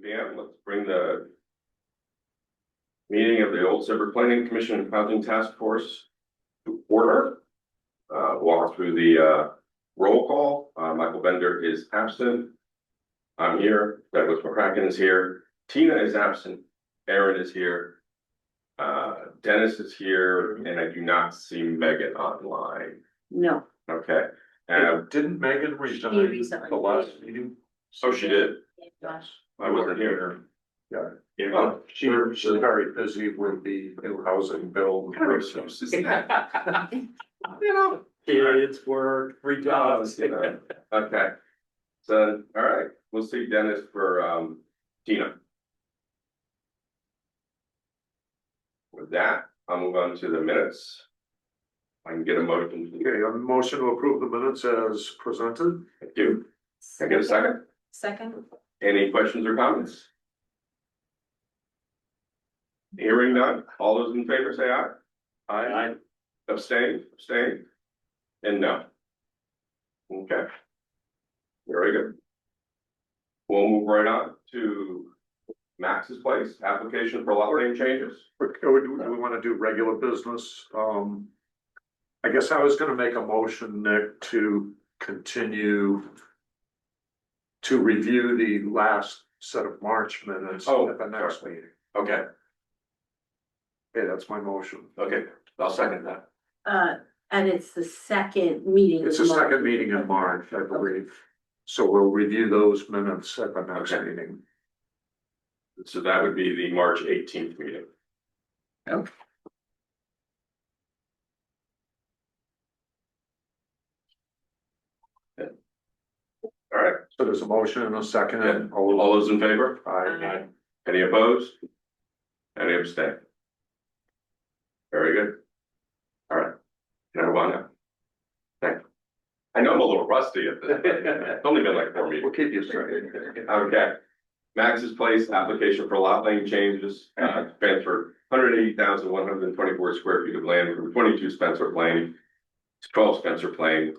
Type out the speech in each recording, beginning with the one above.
PM. Let's bring the meeting of the Old Saybrook Planning Commission and Housing Task Force to order. Walk through the roll call. Michael Bender is absent. I'm here. Douglas McCracken is here. Tina is absent. Aaron is here. Dennis is here, and I do not see Megan online. No. Okay. Didn't Megan resign resigned. the last meeting? So she did. Gosh. I wasn't here. Yeah. Oh, She's very busy with the new housing bill. You know, Kids, work, free jobs. you know. Okay. So, all right, we'll see Dennis for Tina. With that, I'll move on to the minutes. I can get a motion. Okay, a motion to approve the minutes as presented. Thank you. Can I get a second? Second. Any questions or comments? Hearing none, all those in favor say aye. Aye. Abstain, and no. Okay. Very good. We'll move right on to Max's Place, application for lot line changes. We want to do regular business. I guess I was gonna make a motion, Nick, to continue to review the last set of March minutes at the next sorry. meeting. Okay, Okay, that's my motion. okay, I'll second that. And it's the second meeting. It's the second meeting in March, I believe. So we'll review those minutes at the next Okay. meeting. So that would be the March 18th meeting. Okay. All right, So there's a motion and a second. yeah. All those in favor? Aye. Any opposed? Any abstain? Very good. All right, can I move on now? Thank you. I know I'm a little rusty at this. It's only been like 4 meetings. We'll keep you straight. Okay. Max's Place, application for lot line changes, transfer 180,124 square feet of land from 22 Spencer Plain to 12 Spencer Plain.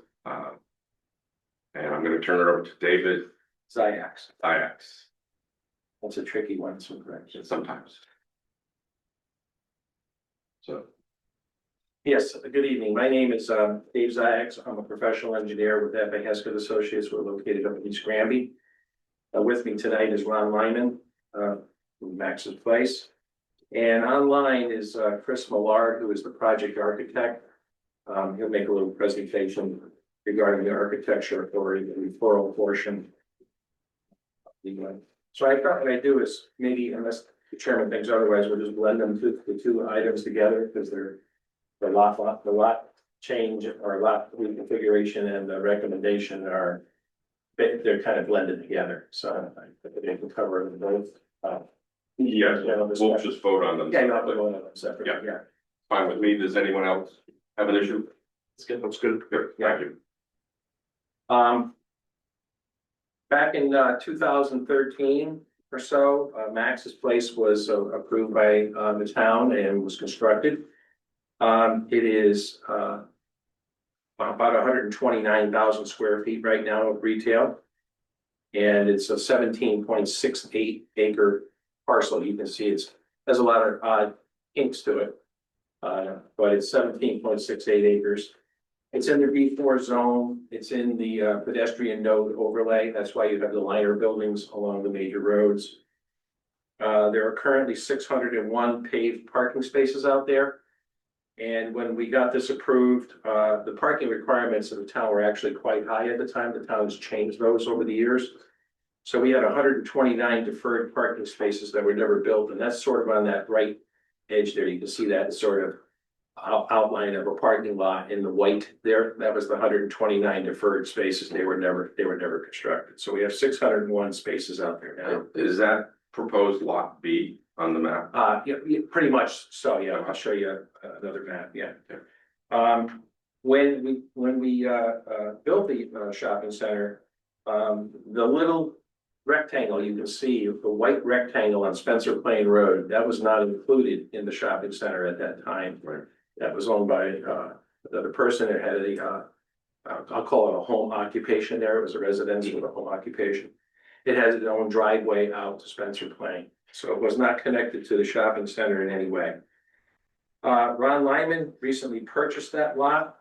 And I'm gonna turn it over to David Ziax. Iax, That's a tricky one, so correct. sometimes. So, Yes, good evening. My name is Dave Ziax. I'm a professional engineer with F.A. Hesketh Associates. We're located up in East Granby. With me tonight is Ron Lyman from Max's Place. And online is Chris Millard, who is the project architect. He'll make a little presentation regarding the architecture or the referral portion. So I thought what I do is maybe, unless the chairman thinks otherwise, we'll just blend them the two items together because they're the lot change or lot reconfiguration and the recommendation are they're kind of blended together. So I think they can cover them both. yes, we'll just vote on them. Yeah, not separately. one of them separate. Yeah. Yeah. Fine with me. Does anyone else have an issue? It's good. That's good. Good, thank you. Back in 2013 or so, Max's Place was approved by the town and was constructed. It is about 129,000 square feet right now of retail. And it's a 17.68 acre parcel. You can see has a lot of odd kinks to it. But it's 17.68 acres. It's in the B4 zone. It's in the pedestrian node overlay. That's why you have the liner buildings along the major roads. There are currently 601 paved parking spaces out there. And when we got this approved, the parking requirements of the town were actually quite high at the time. The town has changed those over the years. So we had 129 deferred parking spaces that were never built. And that's sort of on that right edge there. You can see that sort of outline of a parking lot in the white there. That was the 129 deferred spaces. They were never constructed. So we have 601 spaces out there now. Is that proposed lot B on the map? Yeah, pretty much so. Yeah, I'll show you another map. Yeah. Okay. When we built the shopping center, the little rectangle you can see, the white rectangle on Spencer Plain Road, that was not included in the shopping center at that time. Right. That was owned by the person that had I'll call it a home occupation there. It was a residence with a home occupation. It has its own driveway out to Spencer Plain, so it was not connected to the shopping center in any way. Ron Lyman recently purchased that lot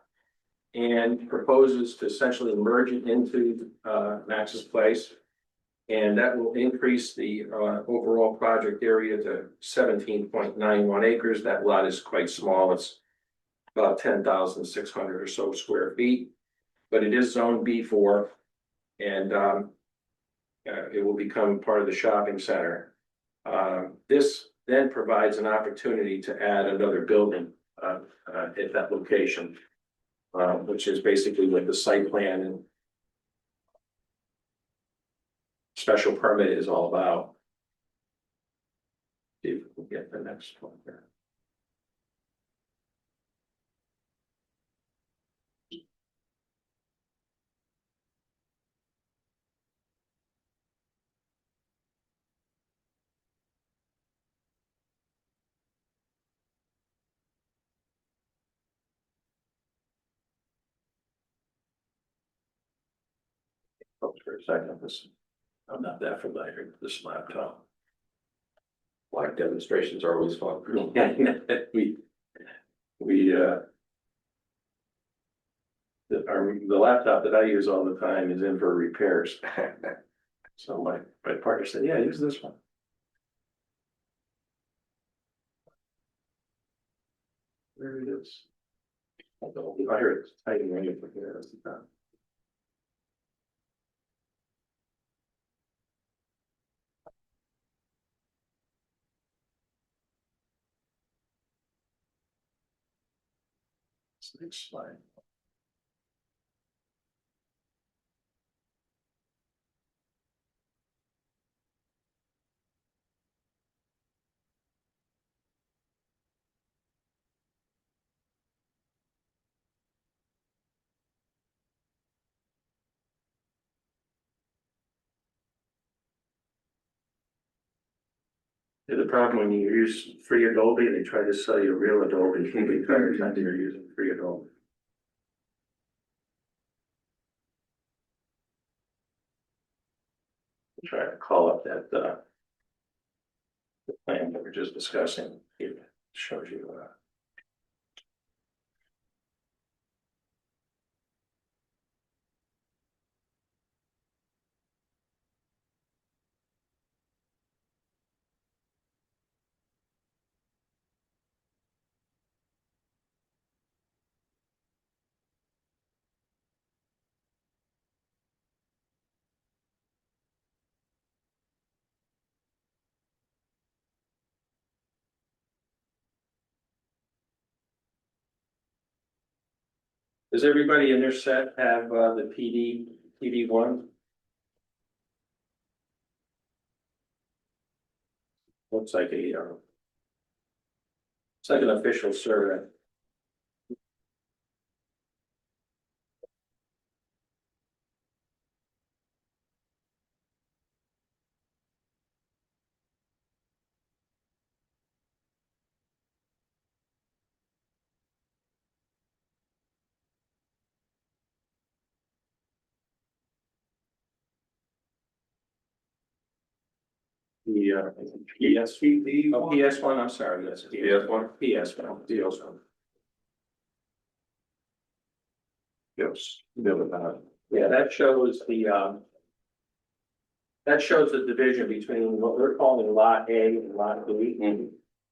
and proposes to essentially merge it into Max's Place. And that will increase the overall project area to 17.91 acres. That lot is quite small. It's about 10,600 or so square feet, but it is zone B4, and it will become part of the shopping center. This then provides an opportunity to add another building at that location, which is basically what the site plan and special permit is all about. See if we can get the next one here. Oh, for a second, I'm not that familiar with this laptop. Live demonstrations are always fun. The laptop that I use all the time is in for repairs. So my partner said, yeah, use this one. There it is. I heard it's typing right over here. That's the time. Next slide. The problem when you use free Adobe, they try to sell you real Adobe. You can't be tired of you're using free Adobe. Try to call up that the plan that we're just discussing. It shows you Does everybody in their set have the PD one? Looks like it's like an official survey. The PSVD. Oh, PS1. I'm sorry. Yes, PS1? PS1. PS1. Yes. Yeah, that shows the division between what we're calling Lot A and Lot B. And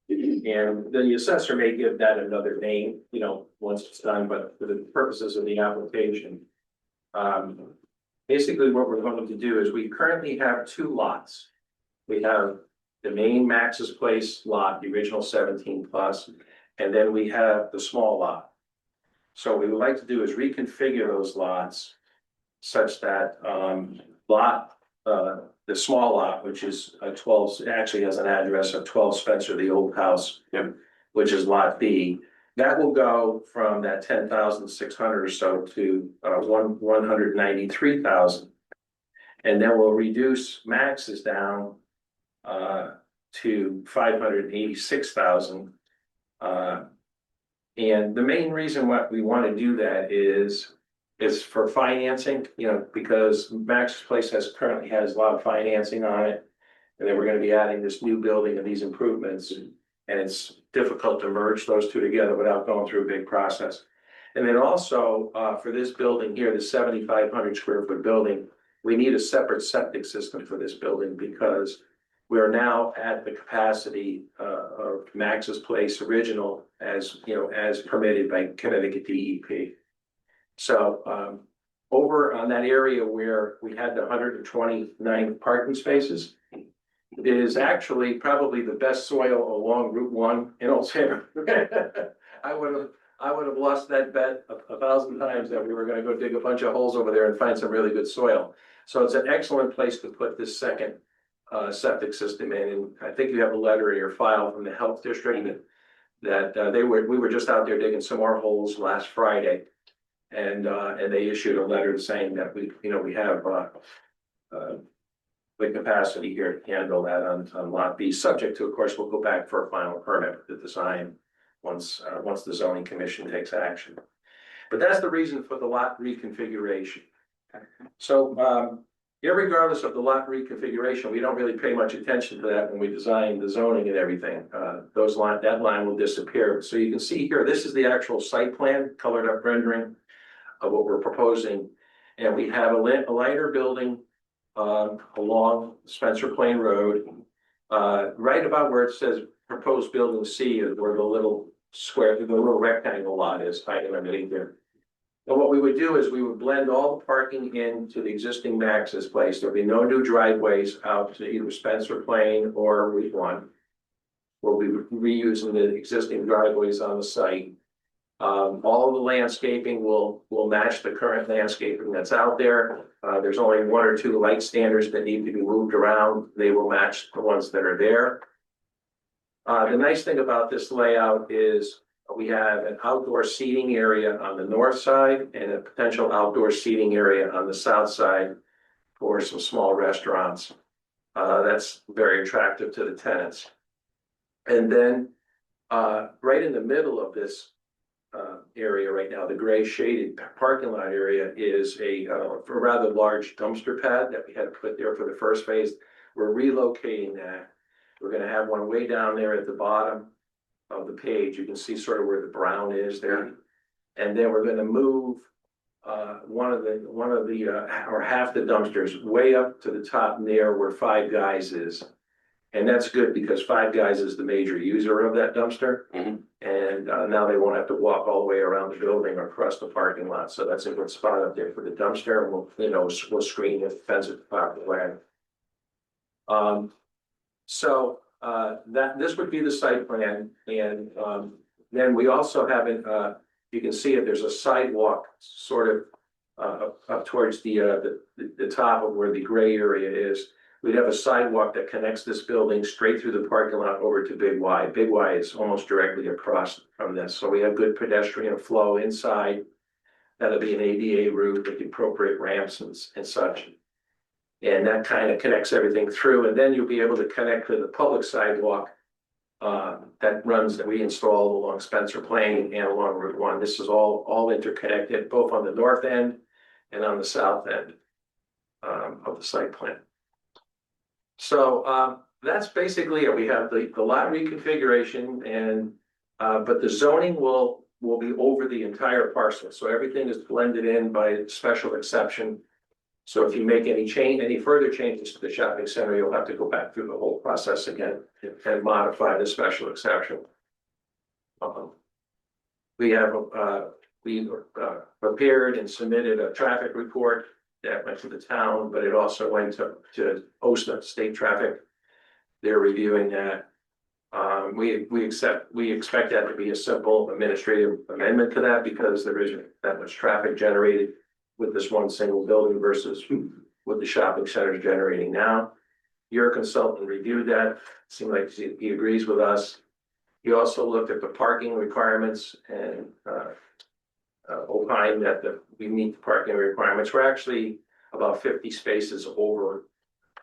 the assessor may give that another name, once it's done, but for the purposes of the application. Basically what we're going to do is we currently have two lots. We have the main Max's Place lot, the original 17 plus, and then we have the small lot. So what we would like to do is reconfigure those lots such that the small lot, which is a 12, actually has an address of 12 Spencer, the old house, which is lot B. That will go from that 10,600 or so to 193,000. And then we'll reduce Max's down to 586,000. And the main reason why we want to do that is is for financing, because Max's Place currently has a lot of financing on it. And then we're gonna be adding this new building and these improvements, and it's difficult to merge those two together without going through a big process. And then also, for this building here, the 7,500 square foot building, we need a separate septic system for this building because we are now at the capacity of Max's Place original as permitted by Connecticut DEP. So over on that area where we had the 129 parking spaces is actually probably the best soil along Route 1 in Old Saybrook. I would have lost that bet a thousand times that we were gonna go dig a bunch of holes over there and find some really good soil. So it's an excellent place to put this second septic system in, and I think you have a letter in your file from the health district that we were just out there digging some more holes last Friday. And they issued a letter saying that we have the capacity here to handle that on lot B, subject to, of course, we'll go back for a final permit with the design once the zoning commission takes action. But that's the reason for the lot reconfiguration. So irregardless of the lot reconfiguration, we don't really pay much attention to that when we design the zoning and everything. That line will disappear. So you can see here, this is the actual site plan, colored up rendering of what we're proposing. And we have a lighter building along Spencer Plain Road, right about where it says proposed building C is where the little rectangle lot is hiding underneath there. And what we would do is we would blend all the parking into the existing Max's Place. There'll be no new driveways out to either Spencer Plain or Route 1. We'll be reusing the existing driveways on the site. All of the landscaping will match the current landscaping that's out there. There's only one or two light standards that need to be moved around. They will match the ones that are there. The nice thing about this layout is we have an outdoor seating area on the north side and a potential outdoor seating area on the south side for some small restaurants. That's very attractive to the tenants. And then right in the middle of this area right now, the gray shaded parking lot area is a rather large dumpster pad that we had to put there for the first phase. We're relocating that. We're gonna have one way down there at the bottom of the page. You can see sort of where the brown is there. And then we're gonna move one of the or half the dumpsters way up to the top near where Five Guys is. And that's good because Five Guys is the major user of that dumpster. Mhm. And now they won't have to walk all the way around the building or across the parking lot. So that's a good spot up there for the dumpster. And we'll screen it, fence it the proper way. So this would be the site plan. And then we also have you can see it, there's a sidewalk sort of up towards the top of where the gray area is. We'd have a sidewalk that connects this building straight through the parking lot over to Big Y. Big Y is almost directly across from this. So we have good pedestrian flow inside. That'll be an ADA route with the appropriate ramps and such. And that kind of connects everything through. And then you'll be able to connect to the public sidewalk that we installed along Spencer Plain and along Route 1. This is all interconnected, both on the north end and on the south end of the site plan. So that's basically it. We have the lot reconfiguration and but the zoning will be over the entire parcel. So everything is blended in by special exception. So if you make any further changes to the shopping center, you'll have to go back through the whole process again and modify the special exception. We prepared and submitted a traffic report that went to the town, but it also went to OSTA, state traffic. They're reviewing that. We expect that to be a simple administrative amendment to that because there isn't that much traffic generated with this one single building versus what the shopping center is generating now. Your consultant reviewed that, seemed like he agrees with us. He also looked at the parking requirements and opined that we meet the parking requirements. We're actually about 50 spaces over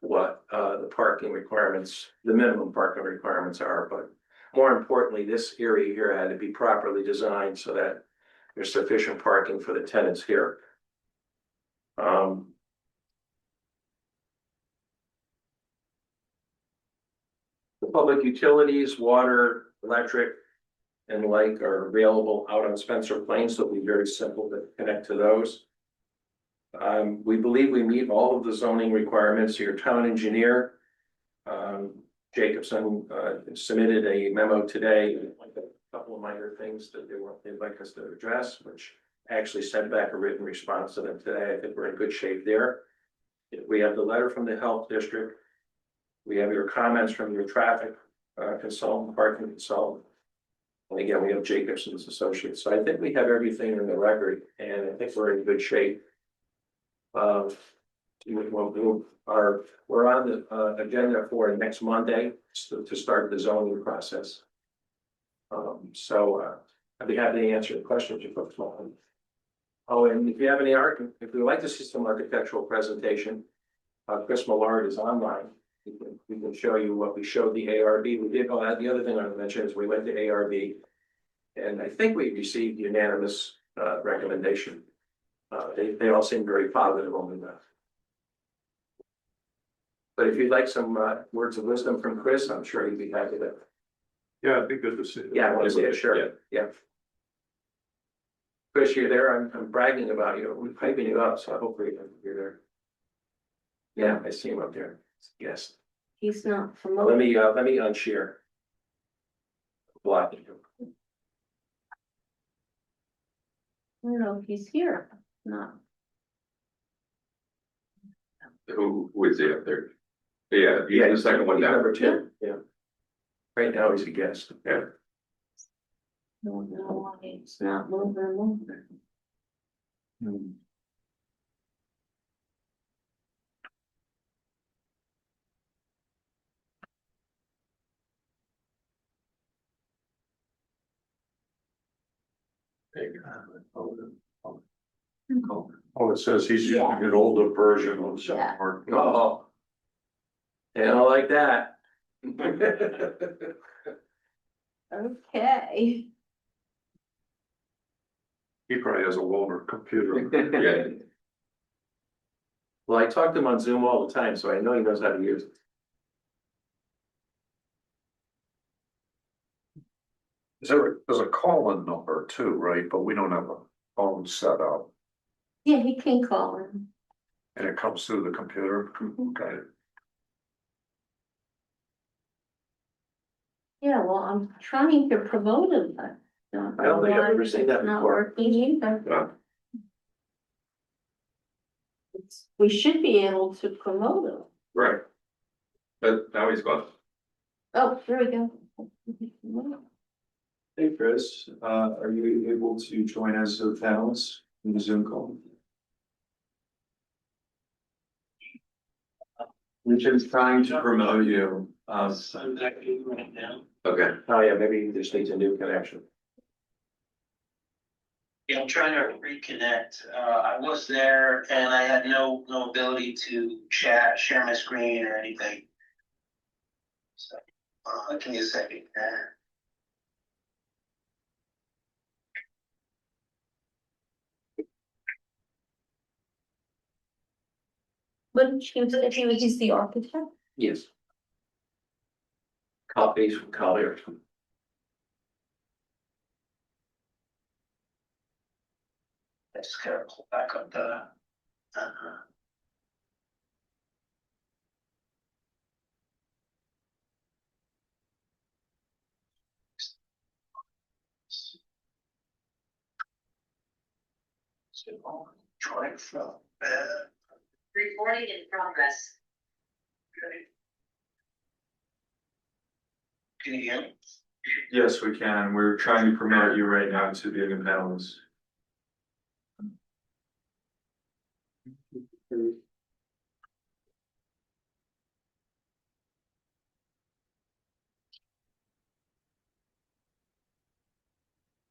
what the parking requirements, the minimum parking requirements are. But more importantly, this area here had to be properly designed so that there's sufficient parking for the tenants here. Um. The public utilities, water, electric, and like are available out on Spencer Plain, so it'll be very simple to connect to those. We believe we meet all of the zoning requirements. Your town engineer, Jacobson, submitted a memo today, like a couple of minor things that they'd like us to address, which actually sent back a written response to them today. I think we're in good shape there. We have the letter from the health district. We have your comments from your traffic consultant, parking consultant. And again, we have Jacobson's associates. So I think we have everything in the record, and I think we're in good shape. We're on the agenda for next Monday to start the zoning process. I'd be happy to answer the questions you folks want. Oh, and if you have any if you'd like to see some architectural presentation, Chris Millard is online. We can show you what we showed the ARB. We did. Oh, the other thing I want to mention is we went to ARB, and I think we received unanimous recommendation. They all seem very positive on that. But if you'd like some words of wisdom from Chris, I'm sure he'd be happy to. Yeah, it'd be good to see it. Yeah, I want to see it. Sure. Yeah. Chris, you're there. I'm bragging about you. We're piping you up, so hopefully you're there. Yeah, I see him up there. Yes. He's not Let promoted. me unshare. Blocking him. No, he's here. No. Who is he up there? Yeah, he's the second one He's down. number two. Yeah. Right now he's a guest. Yeah. Don't know why it's not moving. Oh, it says he's using an older version of Yeah. Saybrook. Oh. They don't like that. Okay. He probably has a older computer. Yeah. Well, I talk to him on Zoom all the time, so I know he knows how to use it. There's a call-in number too, right? But we don't have a phone set up, Yeah, he can call him. and it comes through the computer. Okay. Yeah, well, I'm trying to promote him, but. I don't think I've ever seen that It's not before. working either. No. We should be able to promote him. Right. But now he's gone. Oh, there we go. Hey, Chris, are you able to join as a panelist in the Zoom call? Richard's trying to promote you. I'm not in right now. Okay. Oh, yeah, maybe he just needs a new connection. Yeah, I'm trying to reconnect. I was there and I had no ability to chat, share my screen or anything. So, give me a second. Wouldn't you say he was the architect? Yes. Copies from Collier. I just gotta pull back up the. So, trying from. Recording in progress. Okay. Can you hear me? Yes, we can. We're trying to promote you right now to be a new panelist.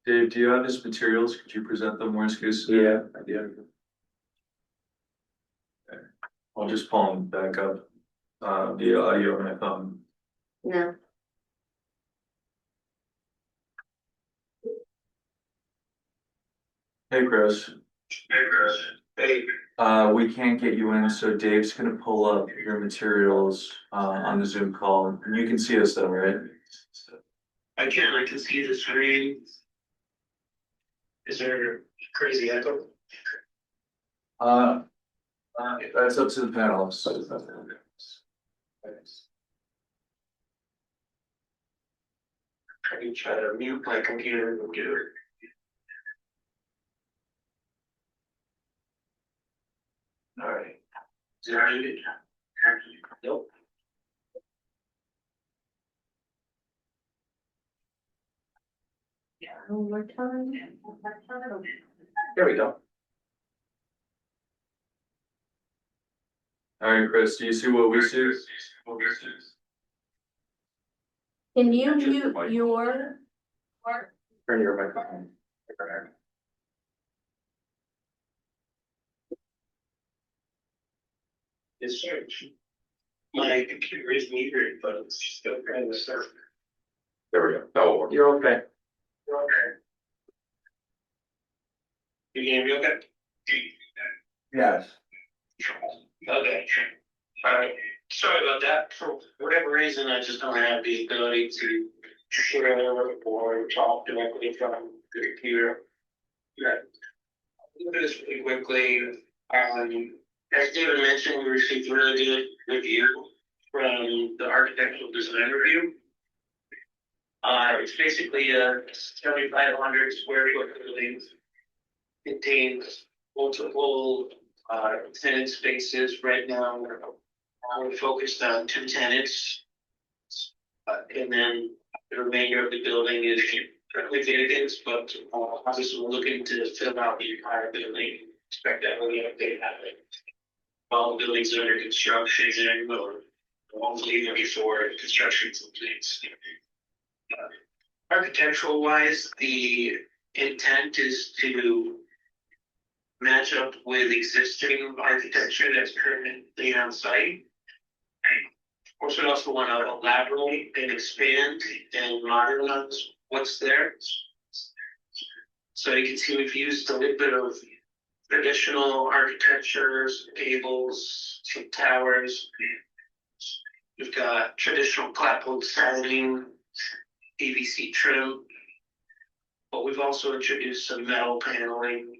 Dave, do you have his materials? Could you present them worst case scenario? Yeah, I did. I'll just pull them back up, via audio on my phone. No. Hey, Chris. Hey, Chris. Hey. We can't get you in, so Dave's gonna pull up your materials, on the Zoom call, and you can see us though, right? I can see the screen. Is there crazy echo? That's up to the panelists. I can try to mute my computer. Alright. Is it muted? Nope. One more time. There we go. All right, Chris, do you see what we see? Can you mute your? Turn your microphone. It's strange. My computer is muted, but it's still trying to start. There we go. That will work. You're okay. Okay. You can hear me okay? Yes. Okay. Alright, sorry about that. For whatever reason, I just don't have the ability to share or talk directly from the computer. Yeah. I'll do this really quickly. As David mentioned, we received a really good review from the architectural design review. It's basically a 7,500 square foot building. Contains multiple tenant spaces. Right now, we're focused on 2 tenants. And then the remainder of the building is currently vacant, but obviously we're looking to fill out the entire building. Expect that when we update happen. All the buildings are under construction and will even before construction completes. Architectural wise, the intent is to match up with existing architecture that's currently on site. Of course, we also want to elaborate and expand and modernize what's there. So you can see we've used a little bit of traditional architectures, gables, some towers. We've got traditional clapboard siding, PVC trim, but we've also introduced some metal paneling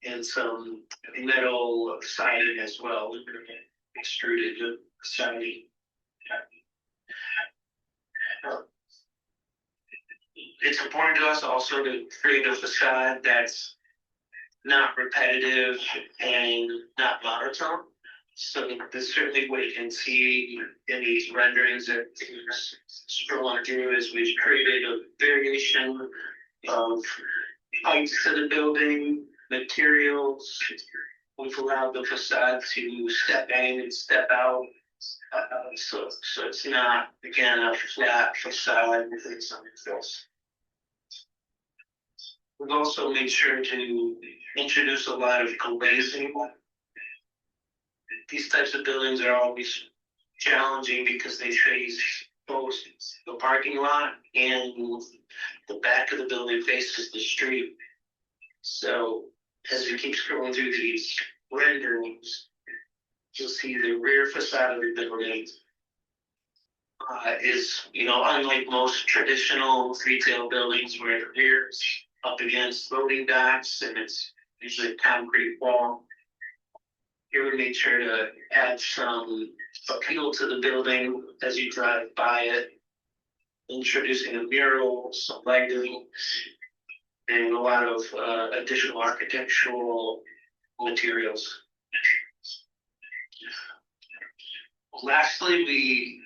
and some metal siding as well, extruded siding. It's important to us also to create a facade that's not repetitive and not monotone. So there's certainly what you can see in these renderings that scrolling through is we've created a variation of heights of the building, materials. We've allowed the facade to step in and step out. So it's not, again, a flat facade with something else. We've also made sure to introduce a lot of glazing. These types of buildings are always challenging because they face both the parking lot and the back of the building faces the street. So as we keep scrolling through these renderings, you'll see the rear facade of the building is, unlike most traditional retail buildings where the rear is up against loading docks and it's usually a concrete wall. Here we made sure to add some appeal to the building as you drive by it, introducing a mural, some lighting, and a lot of additional architectural materials. Lastly, we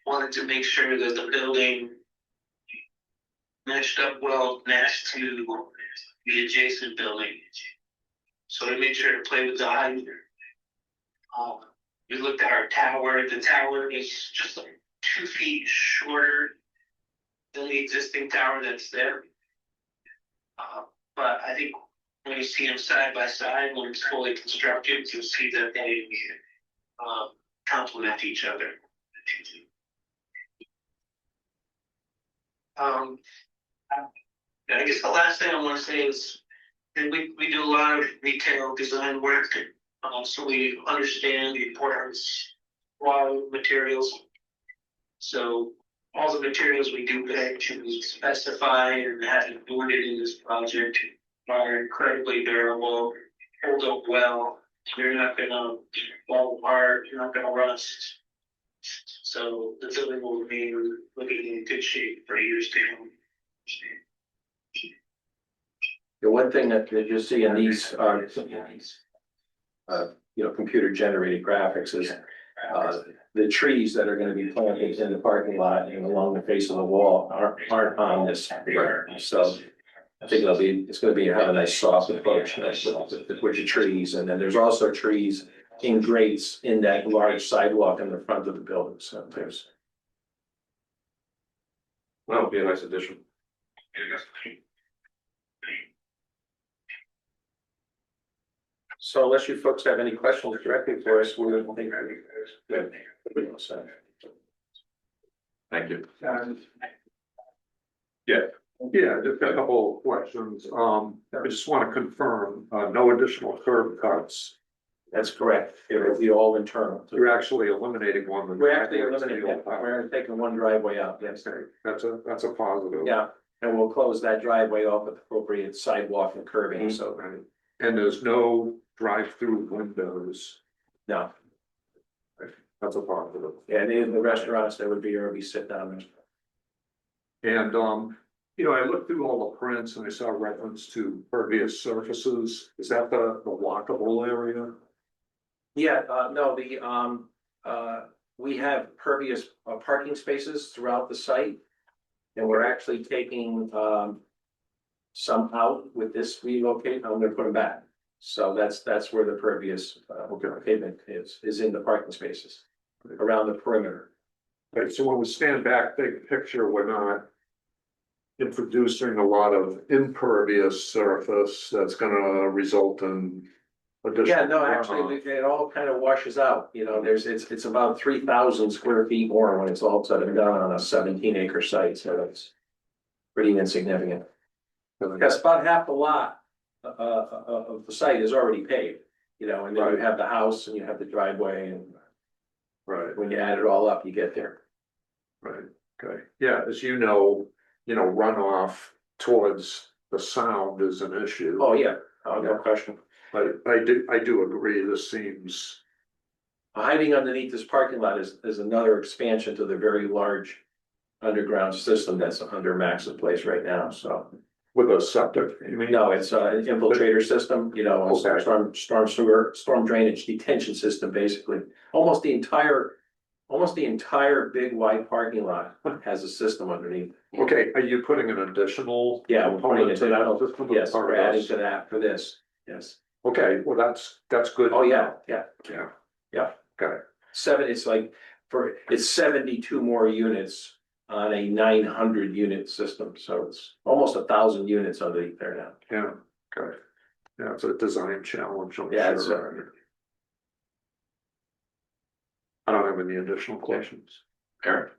wanted to make sure that the building matched up well next to the adjacent building. So we made sure to play with the height. We looked at our tower. The tower is just like 2 feet shorter than the existing tower that's there. But I think when you see them side by side, when it's fully constructed, you'll see that they complement each other. I guess the last thing I want to say is that we do a lot of retail design work So we understand the importance of raw materials. So all the materials we do pick to specify and have included in this project are incredibly durable, hold up well. You're not gonna fall apart, you're not gonna rust. So the building will remain looking in good shape for years to come. The one thing that you see in these, computer generated graphics is, the trees that are gonna be planted in the parking lot and along the face of the wall aren't on this. So I think it's gonna be, have a nice soft approach with the trees, and then there's also trees in grates in that large sidewalk in the front of the building, so there's. That'll be a nice addition. So unless you folks have any questions directly for us, we're gonna think. Good. Thank you. Yeah, just a couple of questions. I just want to confirm, no additional curb cuts. That's correct. It will be all internal. You're actually eliminating one. We're actually eliminating that. We're taking one driveway out, yes. Okay, that's a positive. Yeah, and we'll close that driveway off with appropriate sidewalk and curbing, so, Right. And there's no drive-through windows. no. That's a positive. And in the restaurants, there would be sit down. And, I looked through all the prints and I saw reference to pervious surfaces. Is that the walkable area? Yeah, no, we have pervious parking spaces throughout the site. And we're actually taking, some out with this relocate, I'm gonna put them back. So that's where the pervious, pavement is in the parking spaces around the perimeter. Okay, so when we stand back, big picture, we're not introducing a lot of impervious surface that's gonna result in additional. Yeah, no, actually, it all kind of washes out, it's about 3,000 square feet more when it's all said and done on a 17-acre site, so it's pretty insignificant. Yes, about half the lot of the site is already paved, and then you have the house and you have the driveway, and Right, when you add it all up, you get there. right, okay, yeah, as runoff towards the sound is an issue. Oh, yeah, no question. But I do agree, this seems, Hiding underneath this parking lot is another expansion to the very large underground system that's under Max's place right now, so. with a septic, you mean? No, it's an infiltrator system, Okay. storm sewer, storm drainage detention system, basically. Almost the entire big wide parking lot has a system underneath. Okay, are you putting an additional? Yeah, we're putting component to that system? Yes, Or we're adding this? to that for this, yes. Okay, well, that's good. Oh, yeah. Yeah, okay, It's 72 more units on a 900 unit system, so it's almost 1,000 units underneath there now. yeah, okay. Yeah, it's a design challenge, I'm Yeah, it's, sure. I don't have any additional questions. Eric?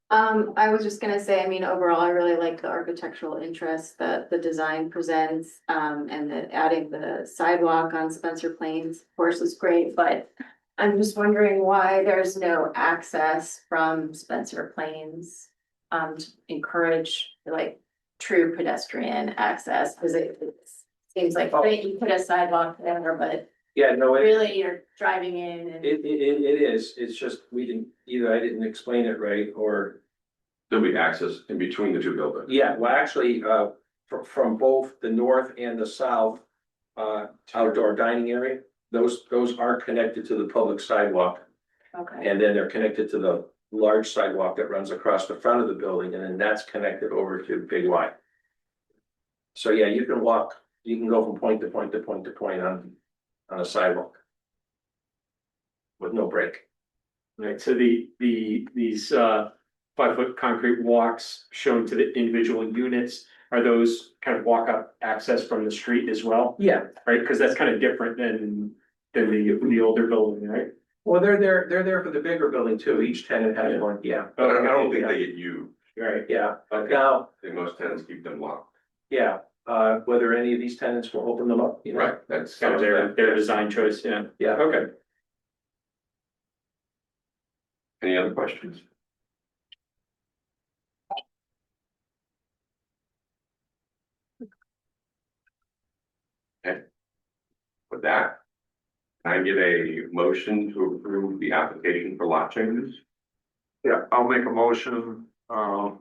I was just gonna say, overall, I really like the architectural interest that the design presents, and that adding the sidewalk on Spencer Plains, of course, is great, but I'm just wondering why there's no access from Spencer Plains, to encourage true pedestrian access, because it seems like great, you put a sidewalk there, but yeah, no, really you're driving in and. It is, it's just, I didn't explain it right, or, There'll be access in between the two buildings. yeah, well, actually, from both the north and the south. Outdoor dining area, those are connected to the public sidewalk, Okay, and then they're connected to the large sidewalk that runs across the front of the building, and then that's connected over to Big Y. So, yeah, you can go from point to point to point to point on a sidewalk. With no break. Right, so these 5-foot concrete walks shown to the individual units, are those kind of walk-up access from the street as well? Yeah, Right, because that's kind of different than the older building, right? well, they're there for the bigger building too, each tenant has one, yeah. I don't think they get used. Right, yeah, Okay. now, I think most tenants keep them locked. yeah, whether any of these tenants will open them up, you know? Right, that's. Kind of their design choice, yeah. Yeah. Okay. Any other questions? Okay. With that, can I get a motion to approve the application for lot changes? Yeah, I'll make a motion, are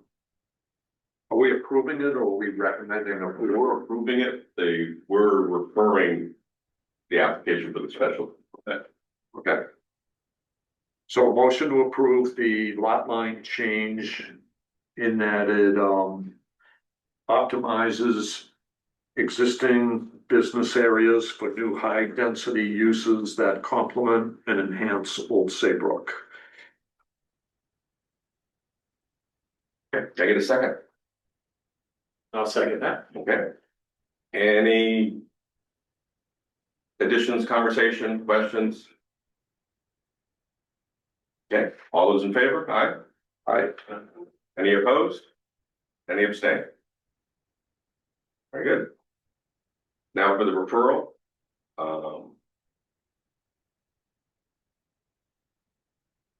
we approving it or are we recommending We approval? were approving it, they were referring the application for the special. Okay, So a motion to approve the lot line change in that it, optimizes existing business areas for new high-density uses that complement and enhance Old Saybrook. okay, can I get a second? I'll second that. Okay. Any additions, conversation, questions? Okay, all those in favor? Aye. Aye. Any opposed? Any abstain? Very good. Now for the referral.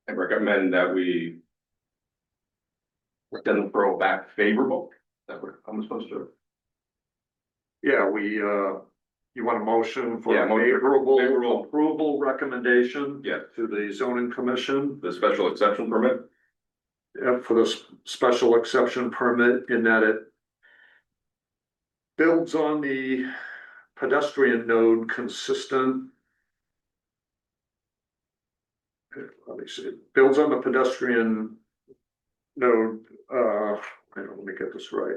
I recommend that we send the referral back favorable. That we're, I'm supposed to. Yeah, you want a motion for Yeah, a motion- favorable favorable. approval recommendation? Yeah. To the zoning commission, The special exception permit? for the special exception permit in that it builds on the pedestrian node consistent. Let me see, builds on the pedestrian node, hang on, let me get this right.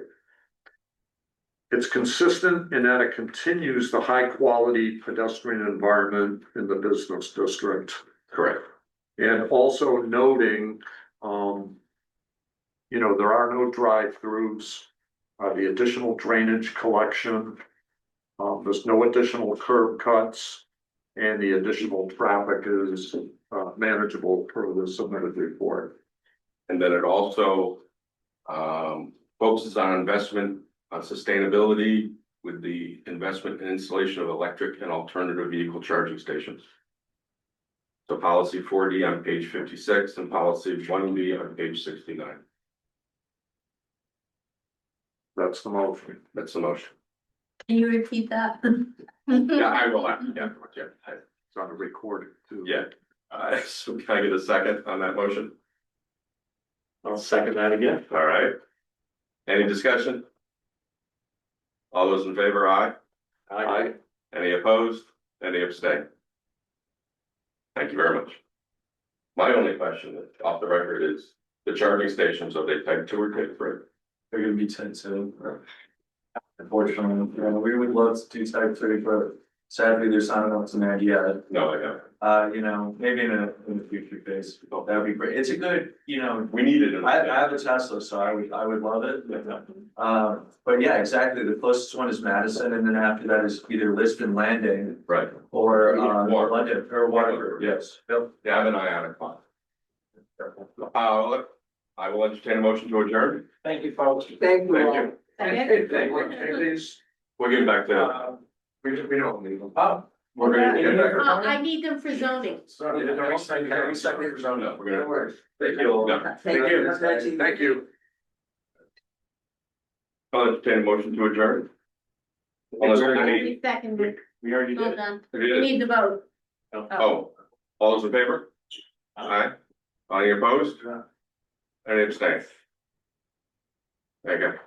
It's consistent in that it continues the high-quality pedestrian environment in the business district. Correct. And also noting, there are no drive-throughs, the additional drainage collection. There's no additional curb cuts, and the additional traffic is manageable per the submitted report. And then it also focuses on investment on sustainability with the investment and installation of electric and alternative vehicle charging stations. So policy 4D on page 56 and policy 1B on page 69. That's the motion. That's the motion. Can you repeat that? Yeah, I will. Yeah. It's on the recording too. Yeah. So can I get a second on that motion? I'll second that again. All right. Any discussion? All those in favor, aye? Aye. Any opposed? Any abstain? Thank you very much. My only question off the record is the charging stations, are they type 2 or type 3? They're gonna be type 2. Unfortunately, we would love to do type 3, but sadly, there's not enough demand yet. No, I don't. Maybe in the future phase, that would be great. It's a good, We need it. I have a Tesla, so I would love it. But yeah, exactly. The closest one is Madison, and then after that is either Lisbon Landing Right. or Waterford. London or Waterford. Yes. Yep. Yeah, I have an ionic clock. I will entertain a motion to adjourn. Thank you, folks. Thank you. Thank you. These, We'll get back to. we don't need them. Oh. We're gonna get back. I need them for zoning. No, we're gonna. Thank you all. No. Thank you. Thank you. I'll entertain a motion to adjourn. Unless there's any. You seconded. We already Well did. done. It We is. need the vote. Oh, all those in favor? Aye. Any opposed? Any abstain? There you go.